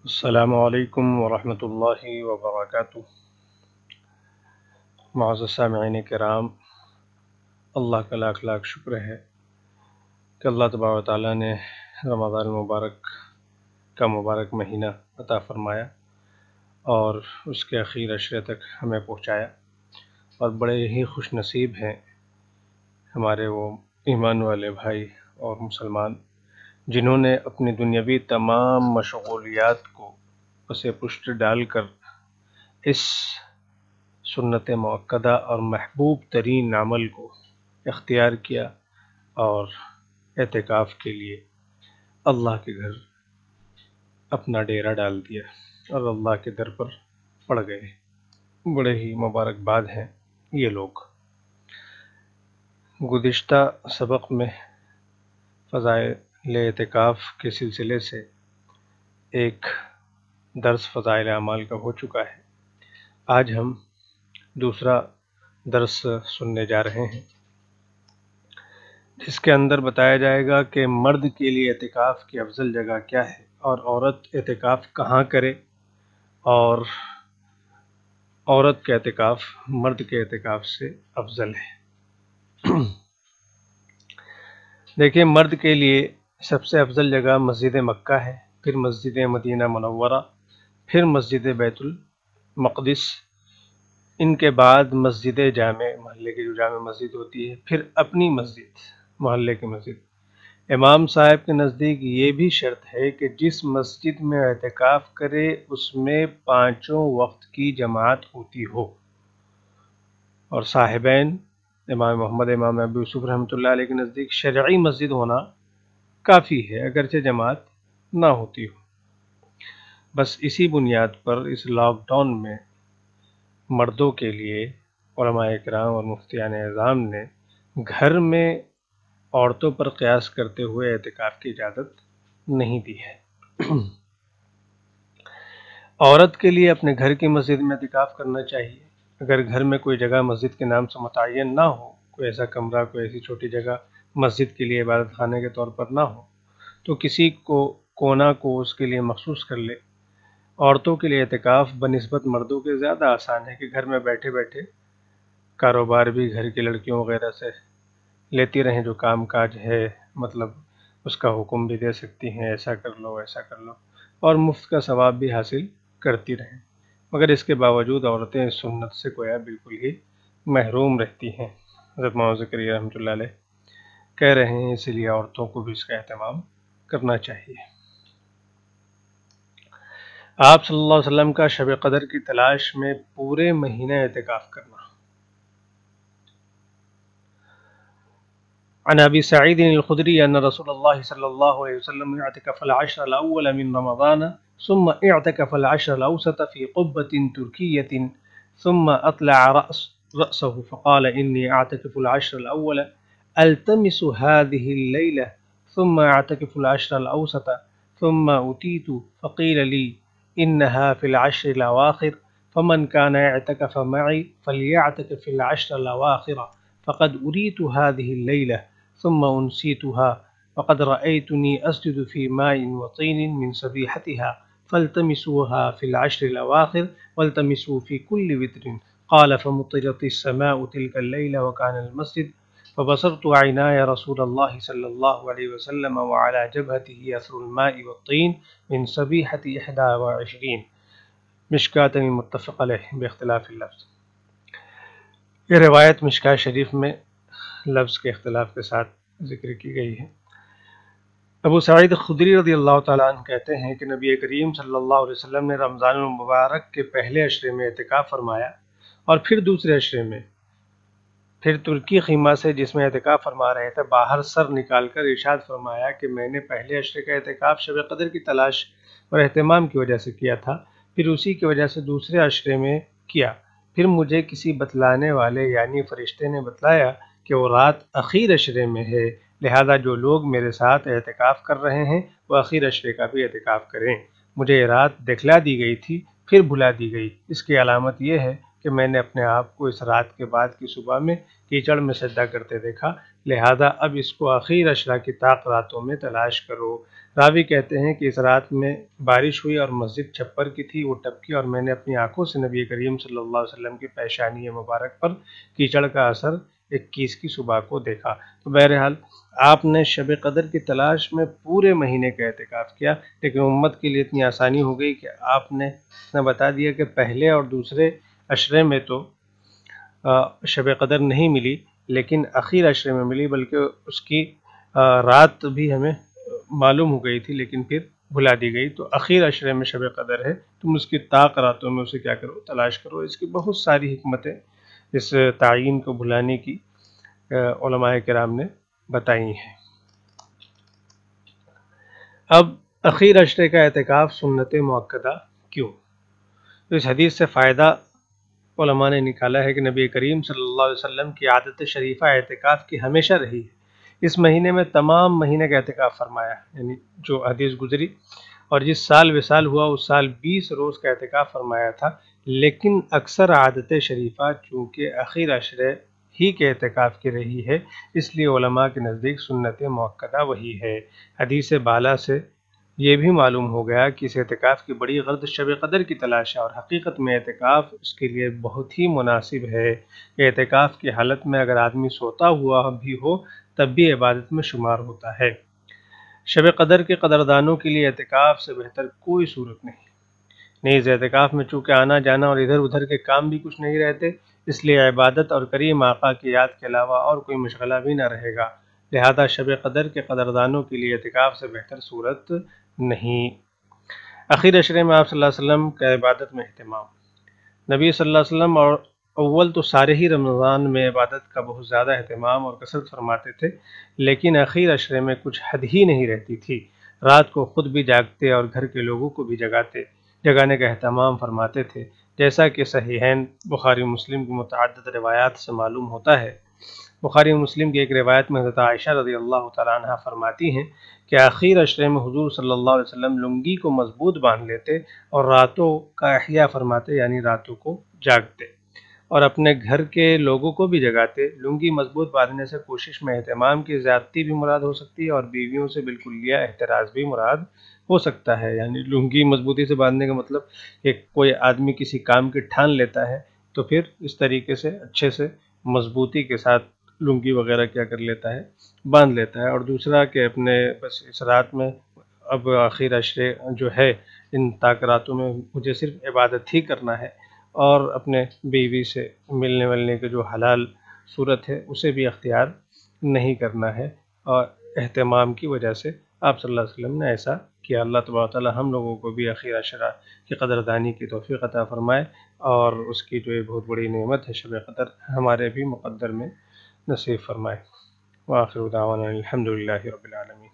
السلام علیکم ورحمۃ اللہ وبرکاتہ۔ معزز سامعین کرام، اللہ کا لاکھ لاکھ شکر ہے کہ اللہ تبارک و تعالیٰ نے رمضان المبارک کا مبارک مہینہ عطا فرمایا اور اس کے اخیر عشرے تک ہمیں پہنچایا، اور بڑے ہی خوش نصیب ہیں ہمارے وہ ایمان والے بھائی اور مسلمان جنہوں نے اپنی دنیاوی تمام مشغولیات کو اسے پشت ڈال کر اس سنت مؤکدہ اور محبوب ترین عمل کو اختیار کیا اور اعتکاف کے لیے اللہ کے گھر اپنا ڈیرا ڈال دیا اور اللہ کے در پر پڑ گئے۔ بڑے ہی مبارکباد ہیں یہ لوگ۔ گزشتہ سبق میں فضائل اعتکاف کے سلسلے سے ایک درس فضائل اعمال کا ہو چکا ہے۔ آج ہم دوسرا درس سننے جا رہے ہیں، جس کے اندر بتایا جائے گا کہ مرد کے لیے اعتکاف کی افضل جگہ کیا ہے اور عورت اعتکاف کہاں کرے، اور عورت کا اعتکاف مرد کے اعتکاف سے افضل ہے۔ دیکھیں، مرد کے لیے سب سے افضل جگہ مسجد مکہ ہے، پھر مسجد مدینہ منورہ، پھر مسجد بیت المقدس، ان کے بعد مسجد جامع، محلے کی جو جامع مسجد ہوتی ہے، پھر اپنی مسجد، محلے کی مسجد۔ امام صاحب کے نزدیک یہ بھی شرط ہے کہ جس مسجد میں اعتکاف کرے اس میں پانچوں وقت کی جماعت ہوتی ہو، اور صاحبین امام محمد، امام ابو یوسف رحمۃ اللہ علیہ کے نزدیک شرعی مسجد ہونا کافی ہے اگرچہ جماعت نہ ہوتی ہو۔ بس اسی بنیاد پر اس لاک ڈاؤن میں مردوں کے لیے علماء کرام اور مفتیان اعظام نے گھر میں عورتوں پر قیاس کرتے ہوئے اعتکاف کی اجازت نہیں دی ہے۔ عورت کے لیے اپنے گھر کی مسجد میں اعتکاف کرنا چاہیے۔ اگر گھر میں کوئی جگہ مسجد کے نام سے متعین نہ ہو، کوئی ایسا کمرہ، کوئی ایسی چھوٹی جگہ مسجد کے لیے عبادت خانے کے طور پر نہ ہو، تو کسی کونا کو اس کے لیے مخصوص کر لے۔ عورتوں کے لیے اعتکاف بنسبت مردوں کے زیادہ آسان ہے کہ گھر میں بیٹھے بیٹھے کاروبار بھی گھر کی لڑکیوں وغیرہ سے لیتی رہیں، جو کام کاج ہے مطلب اس کا حکم بھی دے سکتی ہیں، ایسا کر لو ایسا کر لو، اور مفت کا ثواب بھی حاصل کرتی رہیں۔ مگر اس کے باوجود عورتیں اس سنت سے گویا بالکل ہی محروم رہتی ہیں۔ حضرت مولانا زکریا رحمۃ اللہ علیہ کہہ رہے ہیں اسی لیے عورتوں کو بھی اس کا اہتمام کرنا چاہیے۔ آپ صلی اللہ علیہ وسلم کا شب قدر کی تلاش میں پورے مہینے اعتکاف کرنا۔ عن ابی سعید الخدری ان رسول اللہ صلی اللہ علیہ وسلم اعتکف العشر الاول من رمضان ثم اعتكف العشر الأوسط في قبة تركية ثم أطلع رأسه فقال إني أعتكف العشر الأول ألتمس هذه الليلة ثم أعتكف العشر الأوسط ثم أتيت فقيل لي إنها في العشر الأواخر فمن كان اعتكف معي فليعتكف في العشر الأواخر فقد أريت هذه الليلة ثم أنسيتها وقد رأيتني أسجد في ماء وطين من سبيحتها فالتمسوها في العشر الأواخر والتمسوا في كل وتر قال فمطرت السماء تلك الليلة وكان المسجد فبصرت عيناي رسول الله صلى الله عليه وسلم وعلى جبهته أثر الماء والطين من سبيحة 21 مشکاة المتفق علیہ باختلاف اللفظ۔ یہ روایت مشکاة شریف میں لفظ کے اختلاف کے ساتھ ذکر کی گئی ہے۔ ابو سعید خدری رضی اللہ تعالیٰ عنہ کہتے ہیں کہ نبی کریم صلی اللہ علیہ وسلم نے رمضان المبارک کے پہلے عشرے میں اعتکاف فرمایا اور پھر دوسرے عشرے میں، پھر ترکی خیمہ سے جس میں اعتکاف فرما رہے تھے باہر سر نکال کر ارشاد فرمایا کہ میں نے پہلے عشرے کا اعتکاف شب قدر کی تلاش اور اہتمام کی وجہ سے کیا تھا، پھر اسی کی وجہ سے دوسرے عشرے میں کیا، پھر مجھے کسی بتلانے والے یعنی فرشتے نے بتلایا کہ وہ رات اخیر عشرے میں ہے، لہذا جو لوگ میرے ساتھ اعتکاف کر رہے ہیں وہ اخیر عشرے کا بھی اعتکاف کریں۔ مجھے یہ رات دکھلا دی گئی تھی، پھر بھلا دی گئی۔ اس کی علامت یہ ہے کہ میں نے اپنے آپ کو اس رات کے بعد کی صبح میں کیچڑ میں سجدہ کرتے دیکھا، لہذا اب اس کو اخیر عشرہ کی طاق راتوں میں تلاش کرو۔ راوی کہتے ہیں کہ اس رات میں بارش ہوئی اور مسجد چھپر کی تھی، وہ ٹپکی اور میں نے اپنی آنکھوں سے نبی کریم صلی اللہ علیہ وسلم کی پیشانی مبارک پر کیچڑ کا اثر 21 کی صبح کو دیکھا۔ تو بہرحال آپ نے شب قدر کی تلاش میں پورے مہینے کا اعتکاف کیا، لیکن امت کے لیے اتنی آسانی ہو گئی کہ آپ نے بتا دیا کہ پہلے اور دوسرے عشرے میں تو شب قدر نہیں ملی، لیکن اخیر عشرے میں ملی، بلکہ اس کی رات بھی ہمیں معلوم ہو گئی تھی لیکن پھر بھلا دی گئی۔ تو اخیر عشرے میں شب قدر ہے، تم اس کی طاق راتوں میں اسے کیا کرو، تلاش کرو۔ اس کی بہت ساری حکمتیں اس تعین کو بھلانے کی علماء کرام نے بتائی ہیں۔ اب اخیر عشرے کا اعتکاف سنت مؤکدہ کیوں؟ تو اس حدیث سے فائدہ علماء نے نکالا ہے کہ نبی کریم صلی اللہ علیہ وسلم کی عادت شریفہ اعتکاف کی ہمیشہ رہی ہے۔ اس مہینے میں تمام مہینے کا اعتکاف فرمایا، یعنی جو حدیث گزری، اور جس سال وصال ہوا اس سال 20 روز کا اعتکاف فرمایا تھا، لیکن اکثر عادت شریفہ چونکہ اخیر عشرے ہی کے اعتکاف کی رہی ہے، اس لیے علماء کے نزدیک سنت مؤکدہ وہی ہے۔ حدیث بالا سے یہ بھی معلوم ہو گیا کہ اس اعتکاف کی بڑی غرض شب قدر کی تلاش ہے، اور حقیقت میں اعتکاف اس کے لیے بہت ہی مناسب ہے کہ اعتکاف کی حالت میں اگر آدمی سوتا ہوا بھی ہو تب بھی عبادت میں شمار ہوتا ہے۔ شب قدر کے قدردانوں کے لیے اعتکاف سے بہتر کوئی صورت نہیں۔ نیز اعتکاف میں چونکہ آنا جانا اور ادھر ادھر کے کام بھی کچھ نہیں رہتے، اس لیے عبادت اور کریم آقا کی یاد کے علاوہ اور کوئی مشغلہ بھی نہ رہے گا، لہذا شب قدر کے قدردانوں کے لیے اعتکاف سے بہتر صورت نہیں۔ اخیر عشرے میں آپ صلی اللہ علیہ وسلم کا عبادت میں اہتمام۔ نبی صلی اللہ علیہ وسلم اور اول تو سارے ہی رمضان میں عبادت کا بہت زیادہ اہتمام اور کثرت فرماتے تھے، لیکن اخیر عشرے میں کچھ حد ہی نہیں رہتی تھی۔ رات کو خود بھی جاگتے اور گھر کے لوگوں کو بھی جگانے کا اہتمام فرماتے تھے، جیسا کہ صحیحین بخاری و مسلم کی متعدد روایات سے معلوم ہوتا ہے۔ بخاری و مسلم کی ایک روایت میں حضرت عائشہ رضی اللہ تعالیٰ عنہ فرماتی ہیں کہ آخر عشرے میں حضور صلی اللہ علیہ وسلم لنگی کو مضبوط باندھ لیتے اور راتوں کا احیاء فرماتے، یعنی راتوں کو جاگتے، اور اپنے گھر کے لوگوں کو بھی جگاتے۔ لنگی مضبوط باندھنے سے کوشش میں اہتمام کی زیادتی بھی مراد ہو سکتی ہے اور بیویوں سے بالکلیہ احتراز بھی مراد ہو سکتا ہے۔ یعنی لنگی مضبوطی سے باندھنے کا مطلب کہ کوئی آدمی کسی کام کی ٹھان لیتا ہے تو پھر اس طریقے سے اچھے سے مضبوطی کے ساتھ لنگی وغیرہ کیا کر لیتا ہے، باندھ لیتا ہے۔ اور دوسرا کہ اپنے بس اس رات میں اب آخر عشرے جو ہے ان راتوں میں مجھے صرف عبادت ہی کرنا ہے، اور اپنے بیوی سے ملنے کے جو حلال صورت ہے اسے بھی اختیار نہیں کرنا ہے، اور اہتمام کی وجہ سے آپ صلی اللہ علیہ وسلم نے ایسا کیا۔ اللہ تبارک و تعالی ہم لوگوں کو بھی اخیر عشرہ کی قدردانی کی توفیق عطا فرمائے، اور اس کی جو بہت بڑی نعمت ہے شب قدر ہمارے بھی مقدر میں نصیب فرمائے۔ وآخر دعوانا الحمد للہ رب العالمین۔